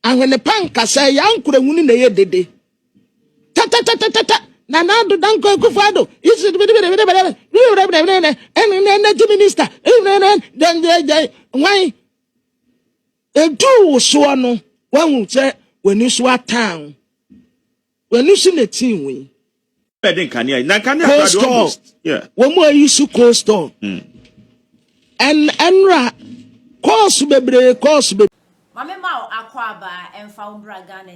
ahwene pankasa yankure huni na ye dede ta na Addo danko Akuf Addo is energy minister why do so no when say when you so town when you see the team we yeah when we use coastal and enra course bebre Mame ma akwaba emfa umbraga na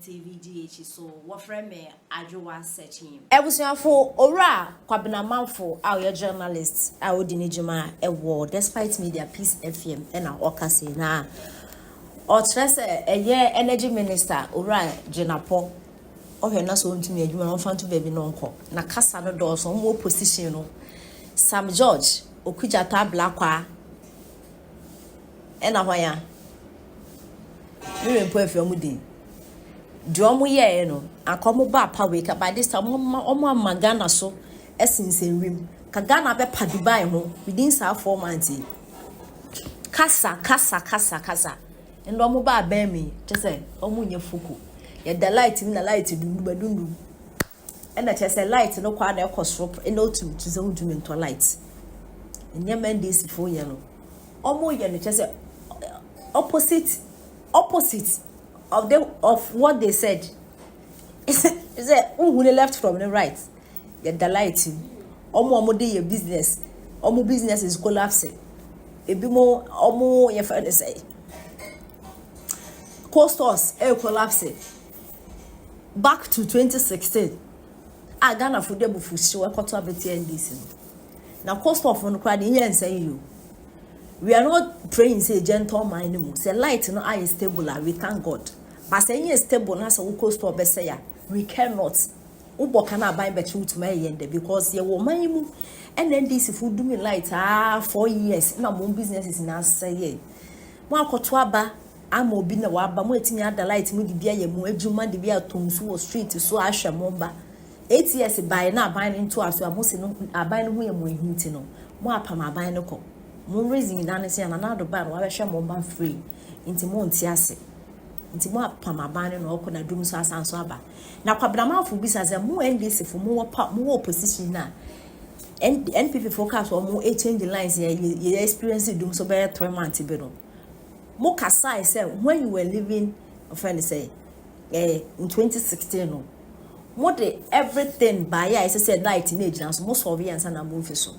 TV DH so wo frame me adwowa searching ebusuafo ora Kwabene Marfo a ye journalist a odi ne juma ewo despite media peace FM na okase na o trese eye energy minister ora Jenapo ohwe na so ntumi adwuma no fanto baby no nko na kasa no do so mo opposition no Sam George okujata blakwa na hwan we mpo from din drum ye no akomo ba pa we ka by this time omo magana so esinsen wim ka Ghana be pa Dubai ho within 4 months kasa ndo omo ba ba mi je say omo nye fuku ye the light mi na light dundu e na che say light no kwa na ekosro e no to say udumi nto light enye NDC fo ye no omo ye no che say opposite of what they said. Is it who left from the right? Get the light. Omo dey your business. Omo business is collapsing. Ebimo omo your friend say. Costors collapsing. Back to 2016. Ghana for them for sure quarter of the NDC. Now cost of on crowd in say you. We are not praying say gentle mind say light no eye stable we thank God. But say stable na so cost of be say we cannot. Ubo kana buy better to my yende because ye wo man mu NDC food do me light 4 years na mo business is na say mo akoto aba ama obi na wa aba mo etimi ada light mo di bia ye mo adwuma di bia tonsu street so ahwe mo ba 8 years buy na buy into aso amosi no aban no ho ye mo ehinti no mo apam aban no ko mo raising na say na Addo ba wa hwe mo ba free inti mo nti ase inti mo apam aban no ko na dum so asanso aba na Kwabene Marfo bisa say mo NDC fo mo opposition na NPP focus or mo change the lines ye experience dum so be 3 months be no mo kasa say when you were living a friend say in 2016 no mo de everything by ya say light in age so mo surveillance na mo fi so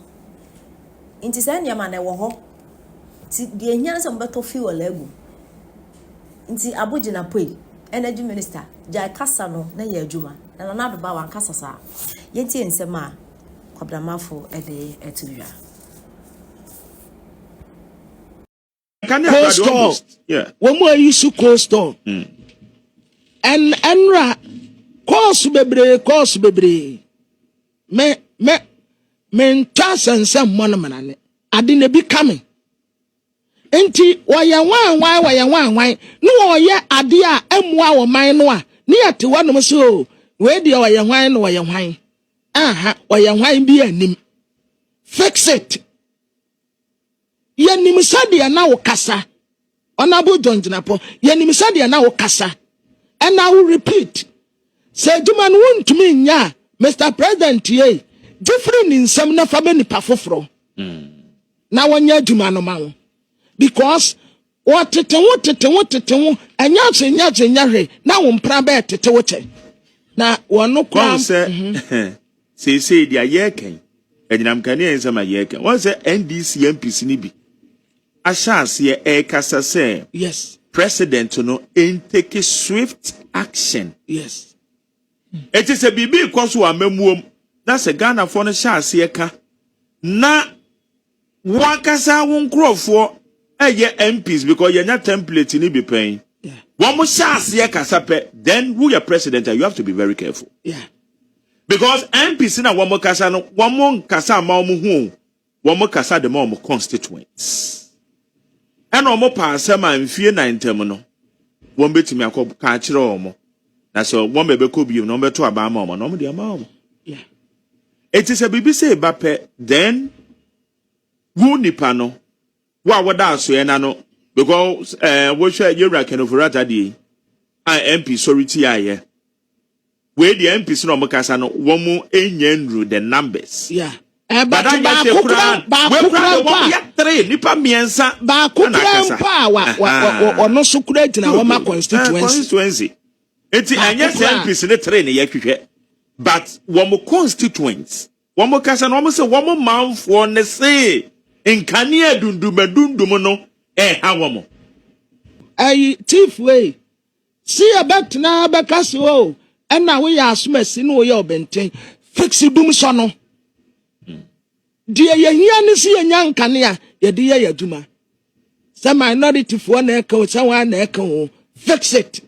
inti say nyama na wo ho ti de ehia so mbeto fuel egu inti abogina poi energy minister jai kasa no na ye adwuma na Addo ba wan kasa sa yenti ensem a Kwabene Marfo de etuwa coastal yeah when we use coastal and enra course bebre me tasense monomanane ade na bi coming enti wayan no oye ade a emua wo man no a ne yate wanom so we de wayan no wayan aha wayan bi anim fix it yenim sadia na wo kasa honorable John Jenapo yenim sadia na wo kasa and I will repeat say duma no wontumi nya Mr. President ye different in some na fa beni pafoforo na wonya duma no ma wo because what tete anya hwe na wo mpra be tete wo che na wono kwa say dia yeken edinam kane ensama yeken won say NDC MPC ni bi ashas ye kasa say yes president no take swift action yes it is a bibi kwaso amamuom na se Ghana for no shas ye ka na wakasa won krofo eye MPs because you nya template ni bi pen one more shas ye kasa pe then who your president you have to be very careful yeah because MPs na one more kasa no one more kasa ma omo hu one more kasa de ma omo constituents and omo pa asema mfie 9 no won betimi akọ ka kire omo na so won be ko bi no beto aba ma omo no mo de ama omo yeah it is a BBC bape then wu nipa no wa woda so ye na no because what should you reckon of Ratadi? I MP sorry tia. Where the MPs no mokasa no womu enyenru the numbers. Yeah. But I just say three nipa miensa ba kukura mpa wa ono sukura tina wo ma constituency. Enti anya say MPs ne three ne yahwehwe. But womu constituents. Womu kasa no womu say womu manfo ne say nkania dundum no ha womu. Ai chief way. See about na bakasi o. And now we are smashing no your benten. Fix it, boom, sono. Dear, you see a young cania, your dear Yaduma. Some minority for an echo, someone echo. Fix it.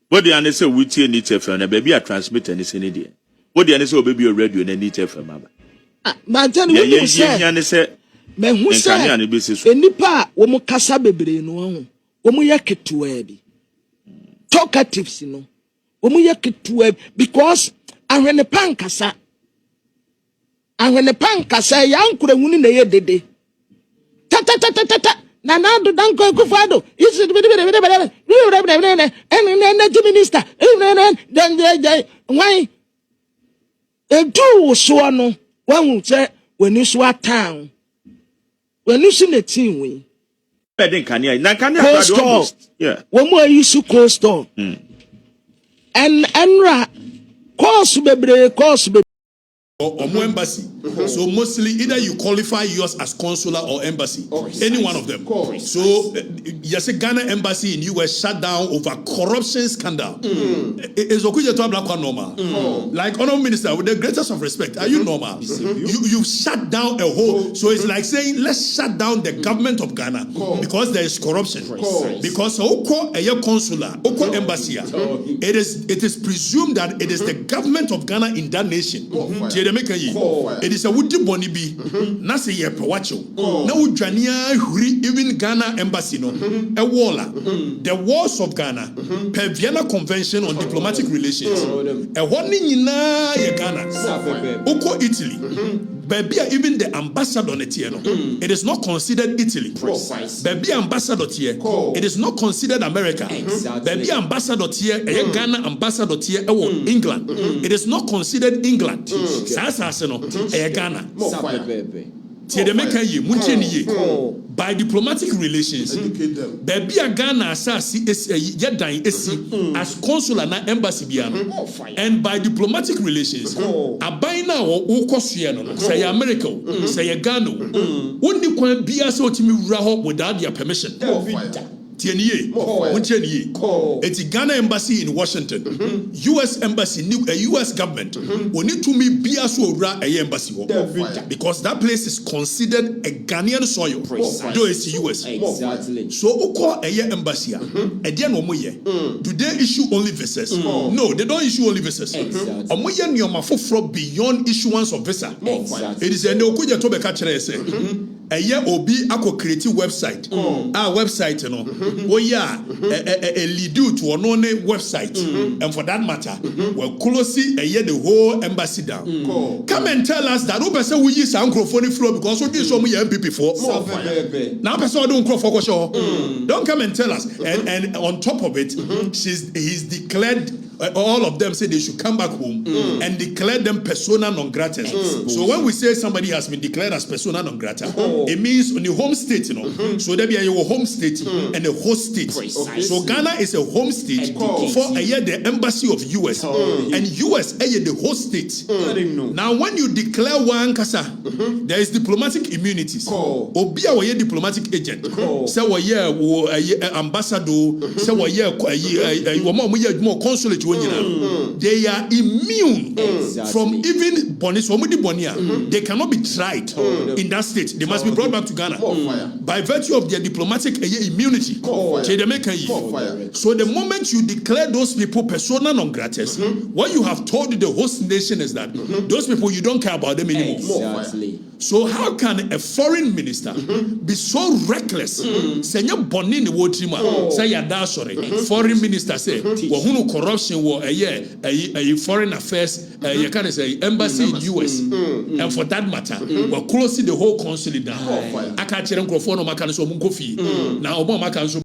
What the answer we need to from a baby, I transmit any idea. What the answer baby a radio and a need to from Mama. But then you say, men who say, any pa, womo casa baby, no, womo yake to ebi. Talkatives, you know. Because I when the pankasa. And when the pankasa, young could have won in the year day. Ta. Nanado Danko Kufado. Is it and energy minister? Then why? A two so one would say when you saw town. When you see the team win. Yeah. One more issue coastal. And course baby. Or embassy. So mostly either you qualify yours as consular or embassy. Any one of them. So yes, a Ghana embassy in US shut down over corruption scandal. Is Okuja to black normal? Like honorable minister, with the greatest of respect, are you normal? You shut down a whole. So it's like saying let's shut down the government of Ghana because there is corruption. Because Oko a consular, Oko embassy, it is presumed that it is the government of Ghana in that nation. It is a woody bonny be Nasa ye Pawacho. No Jania even Ghana embassy no a walla. The walls of Ghana per Vienna Convention on Diplomatic Relations. A warning in Ghana. Oko Italy. Baby, even the ambassador on it, it is not considered Italy. Baby ambassador here, it is not considered America. Baby ambassador here, a Ghana ambassador here, England. It is not considered England. A Ghana. By diplomatic relations, baby a Ghana as consular na embassy and by diplomatic relations, a by now or say America, say Ghana, only can be as without their permission. It's Ghana embassy in Washington, US embassy, a US government. We need to be biasura a embassy because that place is considered a Ghanaian soil, though it's US. Exactly. So Oko a embassy, do they issue only visas? No, they don't issue only visas. Exactly. Beyond issuance of visa. It is a Okuja Tobe Kachere. A year obi ako creative website. Our website, you know, we are a lead to an own website, and for that matter, we'll closely a year the whole embassy down. Come and tell us that person we use microphone flow because we show me MP before. Now, person don't call for show. Don't come and tell us. And on top of it, he's declared. All of them say they should come back home and declare them persona non grata. So when we say somebody has been declared as persona non grata, it means on the home state, you know. So there be a home state and a host state. So Ghana is a home state for a year the embassy of US and US a year the host state. Now when you declare one kasa, there is diplomatic immunities. Obi a diplomatic agent. Say we year ambassador. Say we year more consulate. They are immune from even Bonis. They cannot be tried in that state. They must be brought back to Ghana by virtue of their diplomatic immunity. So the moment you declare those people persona non gratis, what you have told the host nation is that those people you don't care about them anymore. Exactly. So how can a foreign minister be so reckless? Say you bonni ni wotima. Say ya da sorry. Foreign minister say wahunu corruption war a foreign affairs you can say embassy in US and for that matter we're closing the whole consulate down. I can't tell them no makan so munkofi. Now Obama can so